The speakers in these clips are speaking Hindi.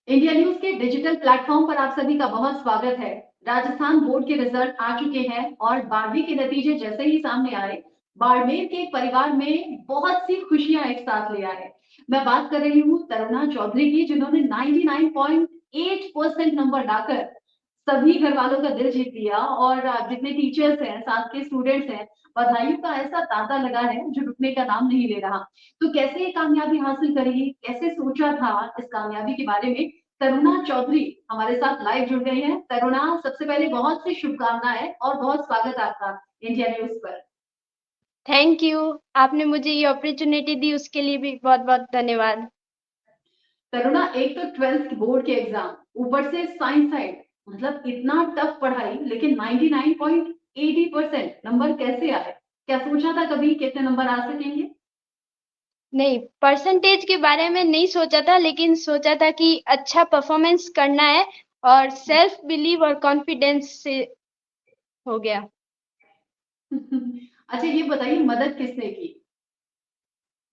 इंडिया न्यूज के डिजिटल प्लेटफॉर्म पर आप सभी का बहुत स्वागत है। राजस्थान बोर्ड के रिजल्ट आ चुके हैं और 12वीं के नतीजे जैसे ही सामने आए, बाड़मेर के परिवार में बहुत सी खुशियां एक साथ ले आए। मैं बात कर रही हूँ तरुणा चौधरी की, जिन्होंने 99.8% नंबर लाकर सभी घर वालों का दिल जीत लिया। और जितने टीचर्स हैं, साथ के स्टूडेंट्स हैं, बधाइयों का ऐसा तांता लगा है जो रुकने का नाम नहीं ले रहा। तो कैसे ये कामयाबी हासिल करी, कैसे सोचा था इस कामयाबी के बारे में, तरुणा चौधरी हमारे साथ लाइव जुड़ गई हैं। तरुणा, सबसे पहले बहुत सी शुभकामनाएं और बहुत स्वागत आपका इंडिया न्यूज पर। Thank you. आपने मुझे ये अपॉर्चुनिटी दी उसके लिए भी बहुत-बहुत धन्यवाद। तरुणा, एक तो 12th बोर्ड के एग्जाम, ऊपर से साइंस साइड, मतलब इतना टफ पढ़ाई, लेकिन 99.80% नंबर कैसे आए? क्या सोचा था कभी कितने नंबर आ सकेंगे? नहीं, परसेंटेज के बारे में नहीं सोचा था, लेकिन सोचा था कि अच्छा परफॉर्मेंस करना है और सेल्फ बिलीव और कॉन्फिडेंस से हो गया। अच्छा, ये बताइए मदद किसने की?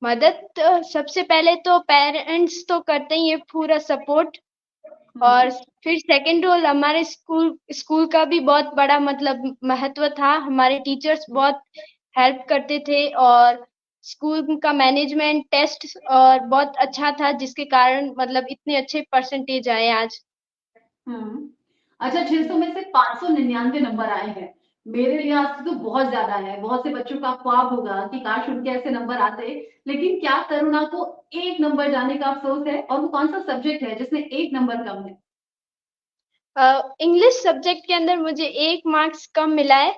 मदद तो सबसे पहले तो पेरेंट्स तो करते ही है पूरा सपोर्ट। और हम्म। फिर सेकंड रोल हमारे स्कूल स्कूल का भी बहुत बड़ा मतलब महत्व था। हमारे टीचर्स बहुत हेल्प करते थे और स्कूल का मैनेजमेंट टेस्ट और बहुत अच्छा था, जिसके कारण मतलब इतने अच्छे परसेंटेज आए आज। हम्म। अच्छा, 600 में से 599 नंबर आए हैं। मेरे लिहाज से तो बहुत ज्यादा है। बहुत से बच्चों का ख्वाब होगा कि काश उनके ऐसे नंबर आते। लेकिन क्या तरुणा को एक नंबर जाने का अफसोस है? और वो कौन सा सब्जेक्ट है जिसमें एक नंबर कम है? इंग्लिश सब्जेक्ट के अंदर मुझे 1 मार्क्स कम मिला है।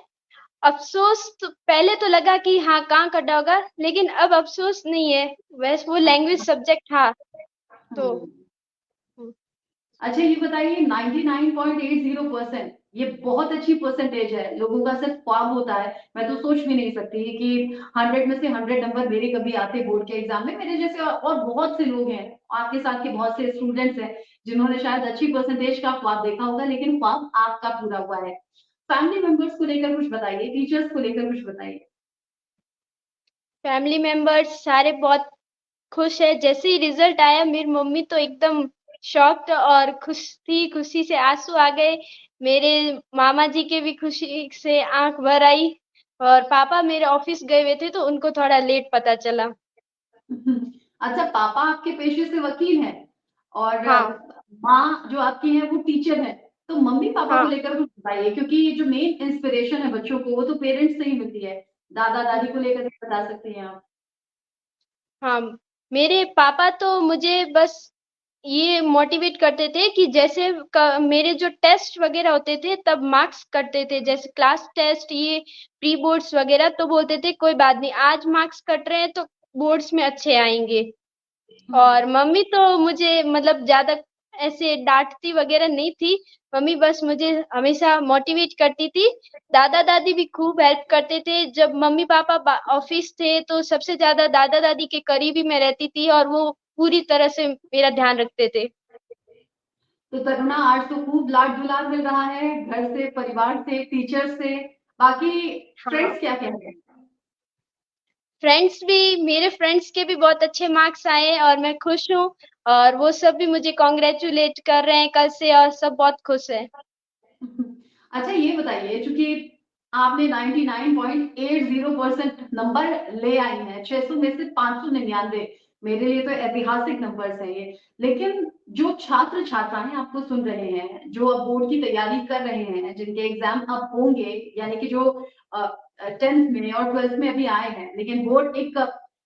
अफसोस तो पहले तो लगा कि हाँ कहाँ कटा होगा, लेकिन अब अफसोस नहीं है। वैसे वो लैंग्वेज अच्छा। सब्जेक्ट था तो। हम्म। अच्छा, ये बताइए, 99.80% ये बहुत अच्छी परसेंटेज है। लोगों का सिर्फ ख्वाब होता है। मैं तो सोच भी नहीं सकती कि 100 में से 100 नंबर मेरे कभी आते बोर्ड के एग्जाम में। मेरे जैसे और बहुत से लोग हैं, आपके साथ के बहुत से स्टूडेंट्स हैं, जिन्होंने शायद अच्छी परसेंटेज का ख्वाब देखा होगा, लेकिन ख्वाब आपका पूरा हुआ है। फैमिली मेंबर्स को लेकर कुछ बताइए, टीचर्स को लेकर कुछ बताइए। फैमिली मेंबर्स सारे बहुत खुश है। जैसे ही रिजल्ट आया मेरी मम्मी तो एकदम शॉक्ड और खुश थी, खुशी से आंसू आ गए। मेरे मामा जी के भी खुशी से आंख भर आई। और पापा मेरे ऑफिस गए हुए थे तो उनको थोड़ा लेट पता चला। अच्छा, पापा आपके पेशे से वकील हैं और हाँ। माँ जो आपकी है वो टीचर है। तो मम्मी पापा को हाँ। लेकर कुछ बताइए, क्योंकि ये जो मेन इंस्पिरेशन है बच्चों को, वो तो पेरेंट्स से ही मिलती है। दादा दादी को लेकर भी बता सकती हैं आप। हाँ, मेरे पापा तो मुझे बस ये मोटिवेट करते थे कि जैसे मेरे जो टेस्ट वगैरह होते थे तब मार्क्स करते थे, जैसे क्लास टेस्ट, ये प्री बोर्ड्स वगैरह, तो बोलते थे कोई बात नहीं, आज मार्क्स कट रहे हैं तो बोर्ड्स में अच्छे आएंगे। हम्म। और मम्मी तो मुझे मतलब ज्यादा ऐसे डांटती वगैरह नहीं थी। मम्मी बस मुझे हमेशा मोटिवेट करती थी। दादा दादी भी खूब हेल्प करते थे। जब मम्मी पापा ऑफिस थे तो सबसे ज्यादा दादा दादी के करीब ही मैं रहती थी और वो पूरी तरह से मेरा ध्यान रखते थे। तो तरुणा, आज तो खूब लाड दुलार मिल रहा है, घर से, परिवार से, टीचर से। बाकी हाँ। फ्रेंड्स क्या कह रहे हैं? फ्रेंड्स भी मेरे फ्रेंड्स के भी बहुत अच्छे मार्क्स आए और मैं खुश हूँ। और वो सब भी मुझे कॉन्ग्रेचुलेट कर रहे हैं कल से और सब बहुत खुश है। अच्छा, ये बताइए, चूंकि आपने 99.80% नंबर ले आई हैं, 600 में से 599, मेरे लिए तो ऐतिहासिक नंबर्स हैं ये। लेकिन जो छात्र छात्राएं आपको सुन रहे हैं, जो अब बोर्ड की तैयारी कर रहे हैं, जिनके एग्जाम अब होंगे, यानी कि जो 10th में और 12th में अभी आए हैं, लेकिन बोर्ड एक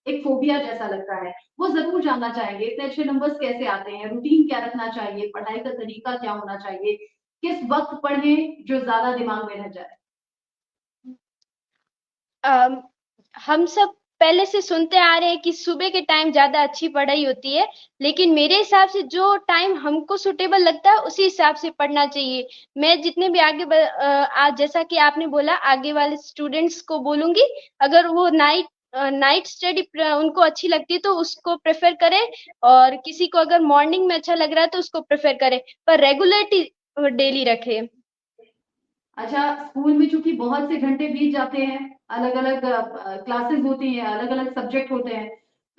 एक फोबिया जैसा लगता है, वो जरूर जानना चाहेंगे इतने अच्छे नंबर्स कैसे आते हैं, रूटीन क्या रखना चाहिए, पढ़ाई का तरीका क्या होना चाहिए, किस वक्त पढ़ें जो ज्यादा दिमाग में रह जाए। अम, हम सब पहले से सुनते आ रहे हैं कि सुबह के टाइम ज्यादा अच्छी पढ़ाई होती है, लेकिन मेरे हिसाब से जो टाइम हमको सुटेबल लगता है उसी हिसाब से पढ़ना चाहिए। मैं जितने भी आज जैसा कि आपने बोला, आगे वाले स्टूडेंट्स को बोलूंगी, अगर वो नाइट स्टडी उनको अच्छी लगती है तो उसको प्रेफर करें। और किसी को अगर मॉर्निंग में अच्छा लग रहा है तो उसको प्रेफर करें, पर रेगुलरिटी डेली रखें। अच्छा, स्कूल में चूंकि बहुत से घंटे बीत जाते हैं, अलग अलग क्लासेस होती हैं, अलग अलग सब्जेक्ट होते हैं,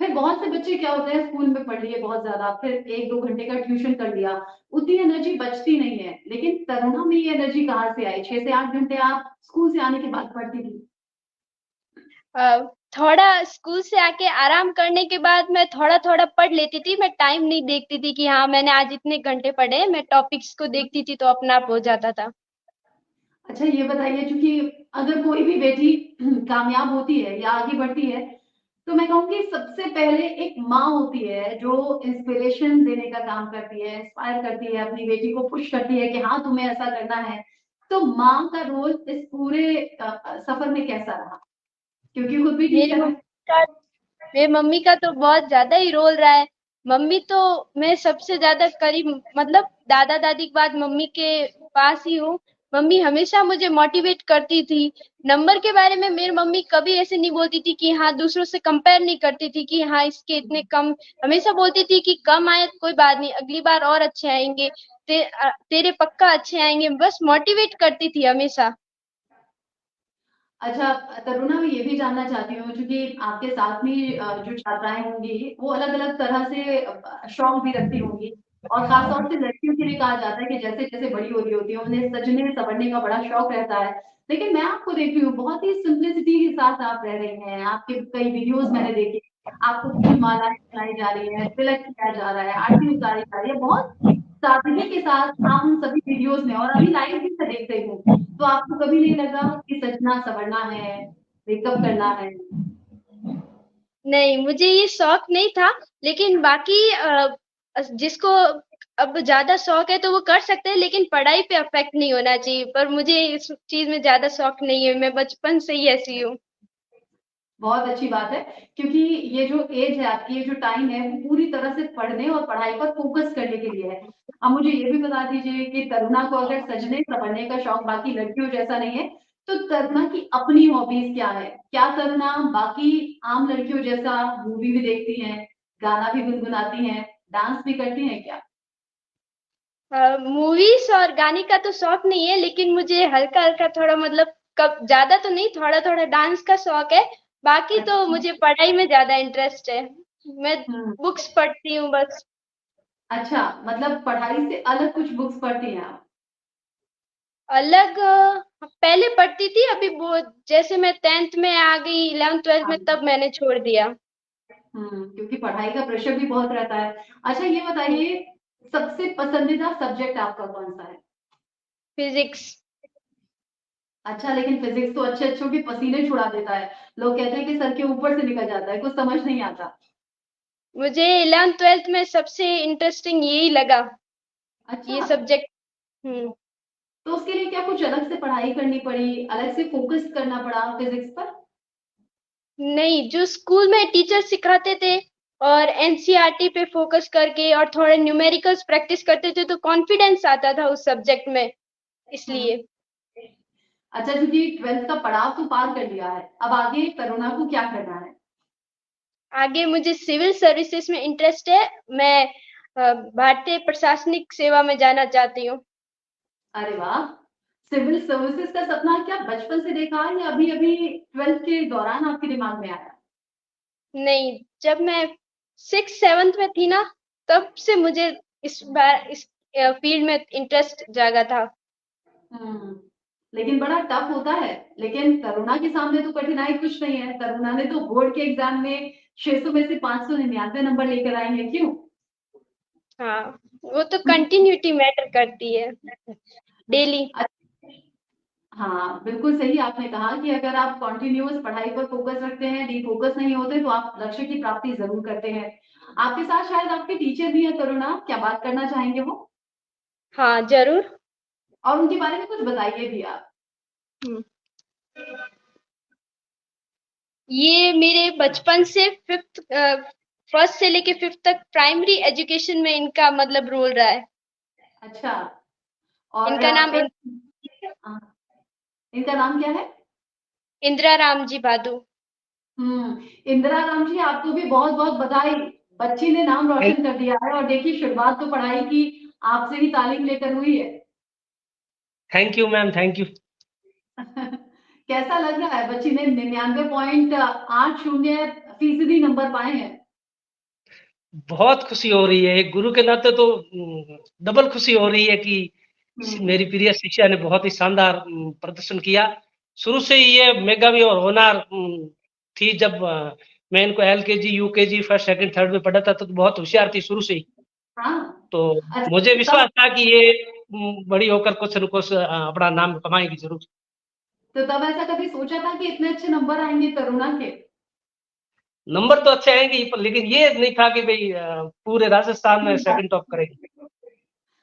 फिर बहुत से बच्चे क्या होता है, स्कूल में पढ़ लिए बहुत ज्यादा, फिर 1-2 घंटे का ट्यूशन कर लिया, उतनी एनर्जी बचती नहीं है। लेकिन तरुणा में ये एनर्जी कहाँ से आई? 6 से 8 घंटे आप स्कूल से आने के बाद पढ़ती थी। अ, थोड़ा स्कूल से आके आराम करने के बाद मैं थोड़ा थोड़ा पढ़ लेती थी। मैं टाइम नहीं देखती थी कि हाँ मैंने आज इतने घंटे पढ़े, मैं टॉपिक्स को देखती थी तो अपना आप हो जाता था। अच्छा ये बताइए, क्योंकि अगर कोई भी बेटी कामयाब होती है या आगे बढ़ती है, तो मैं कहूँगी सबसे पहले एक माँ होती है जो इंस्पिरेशन देने का काम करती है, इंस्पायर करती है, अपनी बेटी को पुश करती है कि हाँ तुम्हें ऐसा करना है। तो माँ का रोल इस पूरे सफर में कैसा रहा? क्योंकि खुद भी मेरी टीचर है। मम्मी का मेरी मम्मी का तो बहुत ज्यादा ही रोल रहा है। मम्मी तो मैं सबसे ज्यादा करीब, मतलब दादा दादी के बाद मम्मी के पास ही हूँ। मम्मी हमेशा मुझे मोटिवेट करती थी। नंबर के बारे में मेरी मम्मी कभी ऐसे नहीं बोलती थी कि हाँ, दूसरों से कंपेयर नहीं करती थी कि हाँ इसके इतने कम। हमेशा बोलती थी कि कम आए कोई बात नहीं, अगली बार और अच्छे आएंगे। तेरे पक्का अच्छे आएंगे, बस मोटिवेट करती थी हमेशा। अच्छा तरुणा, मैं ये भी जानना चाहती हूँ, क्योंकि आपके साथ में जो छात्राएं होंगी वो अलग अलग तरह से शौक भी रखती होंगी, और खासतौर से लड़कियों के लिए कहा जाता है कि जैसे जैसे बड़ी हो रही होती है उन्हें सजने संवरने का बड़ा शौक रहता है। लेकिन मैं आपको देखती हूँ बहुत ही सिंपलिसिटी के साथ आप रह रही हैं। आपके कई वीडियोस मैंने देखे, आपको फूल मालाएं बनाई जा रही है, तिलक किया जा रहा है, आरती उतारी जा रही है, बहुत सादगी के साथ आप उन सभी वीडियोस में, और अभी लाइव भी मैं देख रही हूँ। तो आपको कभी नहीं लगा कि सजना संवरना है, मेकअप करना है? नहीं, मुझे ये शौक नहीं था। लेकिन बाकी जिसको अब ज्यादा शौक है तो वो कर सकते हैं, लेकिन पढ़ाई पे अफेक्ट नहीं होना चाहिए। पर मुझे इस चीज में ज्यादा शौक नहीं है, मैं बचपन से ही ऐसी हूँ। बहुत अच्छी बात है, क्योंकि ये जो एज है आपकी, ये जो टाइम है, वो पूरी तरह से पढ़ने और पढ़ाई पर फोकस करने के लिए है। अब मुझे ये भी बता दीजिए कि तरुणा को अगर सजने संवरने का शौक बाकी लड़कियों जैसा नहीं है, तो तरुणा की अपनी हॉबीज क्या है? क्या तरुणा बाकी आम लड़कियों जैसा मूवी भी देखती हैं, गाना भी गुनगुनाती हैं, डांस भी करती हैं क्या? मूवीज और गाने का तो शौक नहीं है, लेकिन मुझे हल्का हल्का थोड़ा, मतलब कब ज्यादा तो नहीं, थोड़ा थोड़ा डांस का शौक है। बाकी तो अच्छा। मुझे पढ़ाई में ज्यादा इंटरेस्ट है। मैं हम्म। बुक्स पढ़ती हूँ बस। अच्छा, मतलब पढ़ाई से अलग कुछ बुक्स पढ़ती हैं आप? अलग पहले पढ़ती थी, अभी वो जैसे मैं 10th में आ गई, 11th 12th में, हाँ। तब मैंने छोड़ दिया। क्योंकि पढ़ाई का प्रेशर भी बहुत रहता है। अच्छा ये बताइए, सबसे पसंदीदा सब्जेक्ट आपका कौन सा है? फिजिक्स। अच्छा, लेकिन फिजिक्स तो अच्छे अच्छों के पसीने छुड़ा देता है। लोग कहते हैं कि सर के ऊपर से निकल जाता है, कुछ समझ नहीं आता। मुझे 11th 12th में सबसे इंटरेस्टिंग यही लगा, अच्छा, ये सब्जेक्ट। हम्म। तो उसके लिए क्या कुछ अलग से पढ़ाई करनी पड़ी, अलग से फोकस करना पड़ा फिजिक्स पर? नहीं, जो स्कूल में टीचर सिखाते थे और एनसीईआरटी पे फोकस करके और थोड़े न्यूमेरिकल्स प्रैक्टिस करते थे तो कॉन्फिडेंस आता था उस सब्जेक्ट में, हम्म। इसलिए। अच्छा, क्योंकि 12th का पड़ाव तो पार कर लिया है, अब आगे करुणा को क्या करना है? आगे मुझे सिविल सर्विसेज में इंटरेस्ट है। मैं भारतीय प्रशासनिक सेवा में जाना चाहती हूँ। अरे वाह! सिविल सर्विसेज का सपना क्या बचपन से देखा है या अभी अभी 12th के दौरान आपके दिमाग में आया? नहीं, जब मैं 6th 7th में थी ना, तब से मुझे इस फील्ड में इंटरेस्ट जागा था। हम्म। लेकिन बड़ा टफ होता है। लेकिन करुणा के सामने तो कठिनाई कुछ नहीं है, करुणा ने तो बोर्ड के एग्जाम में 600 में से 599 नंबर लेकर आई है, क्यों? हाँ, वो तो कंटिन्यूटी मैटर करती है, डेली। हाँ बिल्कुल सही आपने कहा कि अगर आप कॉन्टिन्यूअस पढ़ाई पर फोकस रखते हैं, डिफोकस नहीं होते, तो आप लक्ष्य की प्राप्ति जरूर करते हैं। आपके साथ शायद आपके टीचर भी हैं करुणा, क्या बात करना चाहेंगे वो? हाँ, जरूर। और उनके बारे में कुछ बताइए भी आप। हम्म। ये मेरे बचपन से फिफ्थ फर्स्ट से लेके फिफ्थ तक प्राइमरी एजुकेशन में इनका मतलब रोल रहा है। अच्छा। और इनका नाम फिर हाँ, इनका नाम क्या है? इंदिरा राम जी भादु। इंदिरा राम जी, आपको भी बहुत बहुत बधाई। बच्ची ने नाम रोशन कर दिया है, और देखिए शुरुआत तो पढ़ाई की आपसे ही तालीम लेकर हुई है। Thank you ma'am, thank you. कैसा लग रहा है? बच्ची ने 99.80% नंबर पाए हैं। बहुत खुशी हो रही है। एक गुरु के नाते तो डबल खुशी हो रही है कि मेरी प्रिय शिष्या ने बहुत ही शानदार प्रदर्शन किया। शुरू से ही ये मेधावी और होनहार थी। जब मैं इनको LKG, UKG, first, second, third में पढ़ा था तो बहुत होशियार थी शुरू से ही। हाँ। तो अच्छा, मुझे तब विश्वास था कि ये बड़ी होकर कुछ न कुछ अपना नाम कमाएगी ज़रूर। तो तब ऐसा कभी सोचा था कि इतने अच्छे नंबर आएंगे तरुणा के? नंबर तो अच्छे आएँगे ही, पर लेकिन ये नहीं था कि भई पूरे राजस्थान में सेकंड टॉप करेगी।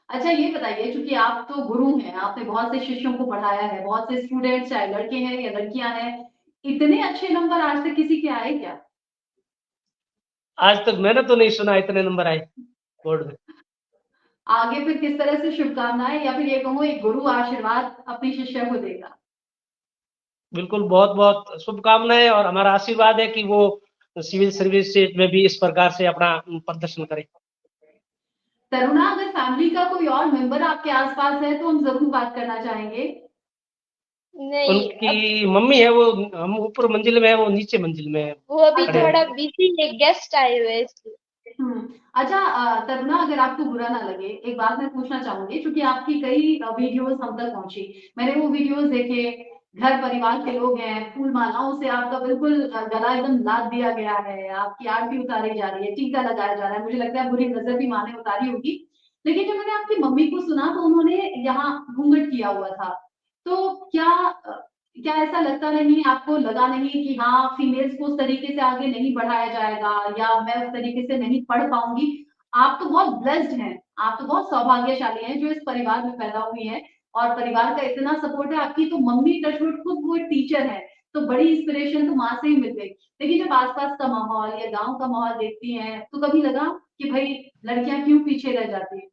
अच्छा, ये बताइए, चूंकि आप तो गुरु हैं, आपने बहुत से शिष्यों को पढ़ाया है, बहुत से स्टूडेंट्स चाहे लड़के हैं या लड़कियां हैं, इतने अच्छे नंबर आज तक किसी के आए क्या? आज तक मैंने तो नहीं सुना इतने नंबर आए बोर्ड में। आगे फिर किस तरह से शुभकामनाएं, या फिर ये कहूँ एक गुरु आशीर्वाद अपनी शिष्य को देगा? बिल्कुल, बहुत-बहुत शुभकामनाएँ और हमारा आशीर्वाद है कि वो सिविल सर्विसेज में भी इस प्रकार से अपना प्रदर्शन करे। तरुणा, अगर फैमिली का कोई और मेंबर आपके आसपास है तो हम जरूर बात करना चाहेंगे। नहीं, अब उनकी मम्मी है, वो हम ऊपर मंजिल में है, वो नीचे मंजिल में वो अभी खड़े थोड़ा हैं। बिजी है, गेस्ट आए हुए हैं इसलिए। हम्म। अच्छा, तरुणा, अगर आपको बुरा ना लगे, एक बात मैं पूछना चाहूंगी, क्योंकि आपकी कई वीडियोस हम तक पहुंची। मैंने वो वीडियोस देखे, घर परिवार के लोग हैं, फूल मालाओं से आपका बिल्कुल गला एकदम लाद दिया गया है, आपकी आरती उतारी जा रही है, टीका लगाया जा रहा है, मुझे लगता है बुरी नजर भी माँ ने उतारी होगी। लेकिन जब मैंने आपकी मम्मी को सुना तो उन्होंने यहाँ घूंघट किया हुआ था। तो क्या ऐसा लगता नहीं, आपको लगा नहीं कि हाँ, फीमेल्स को उस तरीके से आगे नहीं बढ़ाया जाएगा, या मैं उस तरीके से नहीं पढ़ पाऊंगी? आप तो बहुत ब्लेस्ड हैं, आप तो बहुत सौभाग्यशाली हैं जो इस परिवार में पैदा हुई हैं, और परिवार का इतना सपोर्ट है। आपकी तो मम्मी टचवुड खुद वो टीचर है, तो बड़ी इंस्पिरेशन तो माँ से ही मिल गई। लेकिन जब आसपास का माहौल या गांव का माहौल देखती हैं तो कभी लगा कि भाई, लड़कियां क्यों पीछे रह जाती हैं?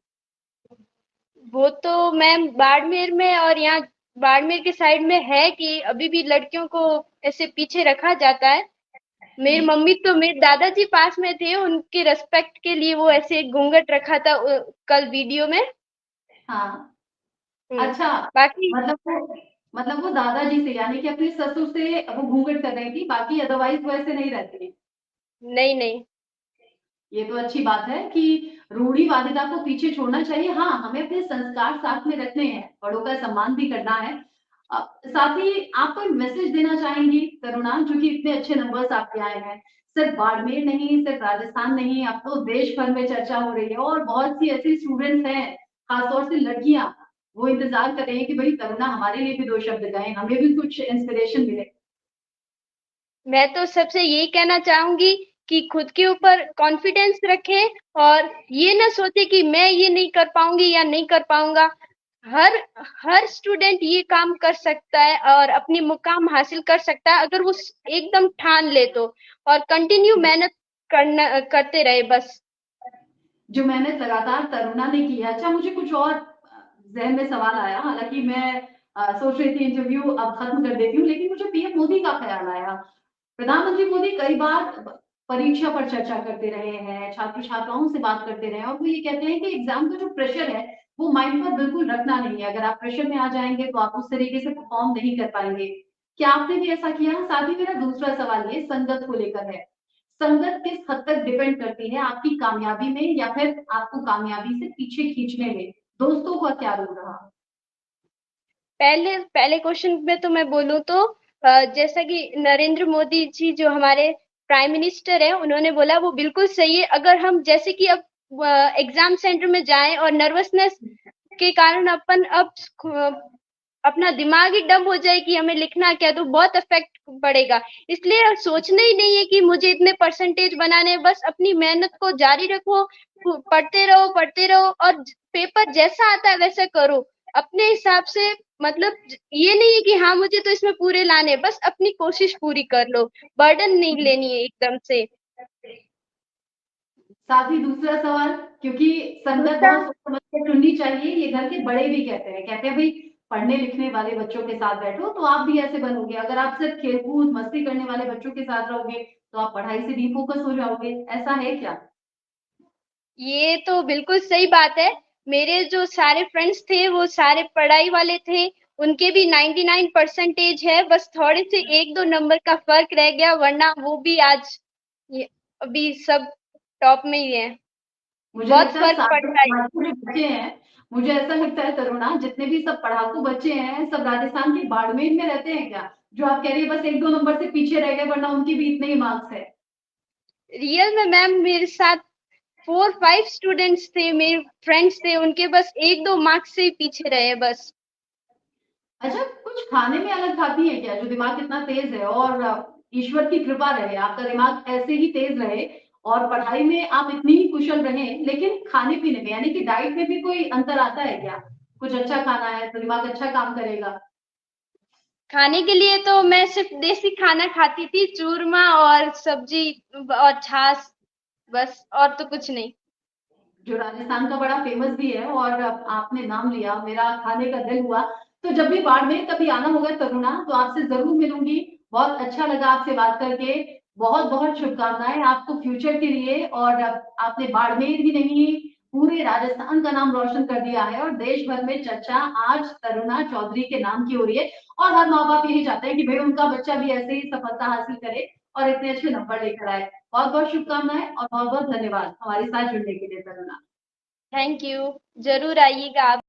वो तो मैम बाड़मेर में और यहाँ बाड़मेर के साइड में है कि अभी भी लड़कियों को ऐसे पीछे रखा जाता है। मेरी मम्मी तो मेरे दादाजी पास में थे, उनके रेस्पेक्ट के लिए वो ऐसे घूंघट रखा था कल वीडियो में। हाँ। हम्म। अच्छा, बाकी मतलब वो दादाजी से, यानी कि अपने ससुर से वो घूंघट कर रही थी, बाकी अदरवाइज वो ऐसे नहीं रहती। नहीं नहीं। ये तो अच्छी बात है कि रूढ़िवादिता को पीछे छोड़ना चाहिए। हाँ, हमें अपने संस्कार साथ में रखने हैं, बड़ों का सम्मान भी करना है। साथ ही आप कोई मैसेज देना चाहेंगी करुणा, जो कि इतने अच्छे नंबर्स आपके आए हैं? सिर्फ बाड़मेर नहीं, सिर्फ राजस्थान नहीं, अब तो देश भर में चर्चा हो रही है, और बहुत सी ऐसी स्टूडेंट्स हैं, खासतौर से लड़कियां, वो इंतजार कर रही है कि भाई करुणा हमारे लिए भी दो शब्द कहें, हमें भी कुछ इंस्पिरेशन मिले। मैं तो सबसे यही कहना चाहूंगी कि खुद के ऊपर कॉन्फिडेंस रखें और ये ना सोचे कि मैं ये नहीं कर पाऊंगी या नहीं कर पाऊंगा। हर हर स्टूडेंट ये काम कर सकता है और अपनी मुकाम हासिल कर सकता है अगर वो एकदम ठान ले तो, और कंटिन्यू मेहनत करना करते रहे बस। जो मेहनत लगातार तरुणा ने की है। अच्छा, मुझे कुछ और जहन में सवाल आया, हालांकि मैं सोच रही थी इंटरव्यू अब खत्म कर देती हूँ, लेकिन मुझे पीएम मोदी का ख्याल आया। प्रधानमंत्री मोदी कई बार परीक्षा पर चर्चा करते रहे हैं, छात्र छात्राओं से बात करते रहे हैं, और वो ये कहते हैं कि एग्जाम का जो प्रेशर है वो माइंड पर बिल्कुल रखना नहीं है। अगर आप प्रेशर में आ जाएंगे तो आप उस तरीके से परफॉर्म नहीं कर पाएंगे। क्या आपने भी ऐसा किया? साथ ही मेरा दूसरा सवाल ये संगत को लेकर है। संगत किस हद तक डिपेंड करती है आपकी कामयाबी में, या फिर आपको कामयाबी से पीछे खींचने में? दोस्तों का क्या रोल रहा? पहले पहले क्वेश्चन में तो मैं बोलूं तो जैसा कि नरेंद्र मोदी जी जो हमारे प्राइम मिनिस्टर है उन्होंने बोला वो बिल्कुल सही है। अगर हम जैसे कि अब एग्जाम सेंटर में जाएं और नर्वसनेस के कारण अपन अब अपना दिमाग ही डम हो जाए कि हमें लिखना क्या, तो बहुत इफेक्ट पड़ेगा। इसलिए सोचना ही नहीं है कि मुझे इतने परसेंटेज बनाने हैं, बस अपनी मेहनत को जारी रखो, पढ़ते रहो और पेपर जैसा आता है वैसा करो अपने हिसाब से। मतलब ये नहीं है कि हाँ मुझे तो इसमें पूरे लाने हैं, बस अपनी कोशिश पूरी कर लो, बर्डन नहीं लेनी है एकदम से। साथ ही दूसरा सवाल, क्योंकि संगत दूसरा, बहुत सोच समझ के चुननी चाहिए, ये घर के बड़े भी कहते हैं भाई, पढ़ने लिखने वाले बच्चों के साथ बैठो तो आप भी ऐसे बनोगे। अगर आप सिर्फ खेलकूद मस्ती करने वाले बच्चों के साथ रहोगे तो आप पढ़ाई से डिफोकस हो जाओगे। ऐसा है क्या? ये तो बिल्कुल सही बात है। मेरे जो सारे फ्रेंड्स थे वो सारे पढ़ाई वाले थे, उनके भी 99 परसेंटेज है, बस थोड़े से एक दो नंबर का फर्क रह गया, वरना वो भी आज ये अभी सब टॉप में ही है। मुझे बहुत लगता है फर्क सारे पड़ता है। पढ़ाकू जो बच्चे हैं, मुझे ऐसा लगता है तरुणा, जितने भी सब पढ़ाकू बच्चे हैं सब राजस्थान के बाड़मेर में रहते हैं क्या? जो आप कह रही है बस 1-2 नंबर से पीछे रह गए, वरना उनके भी इतने ही मार्क्स है। रियल में मैम मेरे साथ 4-5 स्टूडेंट्स थे, मेरे फ्रेंड्स थे, उनके बस 1-2 मार्क्स से ही पीछे रहे बस। अच्छा, कुछ खाने में अलग खाती है क्या, जो दिमाग इतना तेज है? और ईश्वर की कृपा रहे, आपका दिमाग ऐसे ही तेज रहे और पढ़ाई में आप इतनी ही कुशल रहें, लेकिन खाने पीने में यानी कि डाइट में भी कोई अंतर आता है क्या? कुछ अच्छा खाना है तो दिमाग अच्छा काम करेगा। खाने के लिए तो मैं सिर्फ देसी खाना खाती थी, चूरमा और सब्जी और छाछ, बस और तो कुछ नहीं। जो राजस्थान का बड़ा फेमस भी है, और आपने नाम लिया, मेरा खाने का दिल हुआ। तो जब भी बाड़मेर कभी आना होगा तरुणा, तो आपसे जरूर मिलूंगी। बहुत अच्छा लगा आपसे बात करके। बहुत बहुत शुभकामनाएं आपको फ्यूचर के लिए। और आपने बाड़मेर ही नहीं, पूरे राजस्थान का नाम रोशन कर दिया है, और देश भर में चर्चा आज तरुणा चौधरी के नाम की हो रही है। और हर माँ बाप यही चाहते हैं कि भाई उनका बच्चा भी ऐसे ही सफलता हासिल करे और इतने अच्छे नंबर लेकर आए। बहुत बहुत शुभकामनाएं और बहुत बहुत धन्यवाद हमारे साथ जुड़ने के लिए तरुणा। Thank you. जरूर आइएगा आप।